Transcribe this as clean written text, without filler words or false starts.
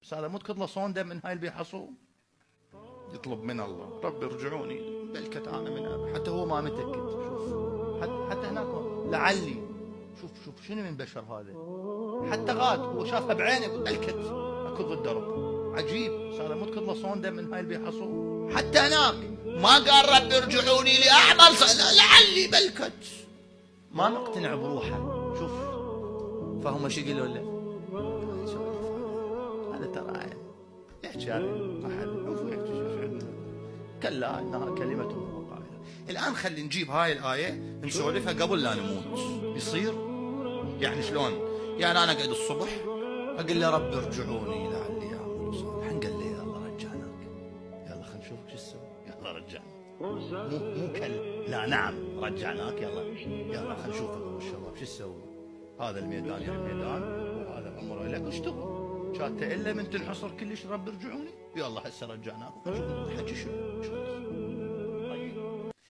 صار موت كتله صونده من هاي اللي بيحصوه، يطلب من الله رب ارجعوني بلكت انا من حتى هو ما متاكد. شوف حتى هناك لعلي، شوف شنو من بشر هذا، حتى غاد هو شافها بعينه يقول بلكت اكو الدرب. عجيب، صار موت كتله صونده من هاي اللي بيحصوه. حتى هناك ما قال رب ارجعوني لاعمل لعلي بلكت، ما مقتنع بروحه. شوف فهم ايش يقولوا له، هذا ترى يحكي هذا احد كلا انها كلمه هو قائلها. الان خلي نجيب هاي الايه نسولفها قبل لا نموت. يصير يعني شلون؟ يعني انا قاعد الصبح اقول له رب ارجعوني لعلي اعمل صالحا، قال لي يلا رجعناك، يلا خلينا نشوف شو تسوي، يلا رجعنا. مو لا نعم رجعناك، يلا خلينا نشوف الشباب شو تسوي، هذا الميدان يا الميدان وهذا الامر لك اشتغل، كانت الا من تنحصر كلش رب ارجعوني، يلا هسه رجعناك. شوف الحكي شو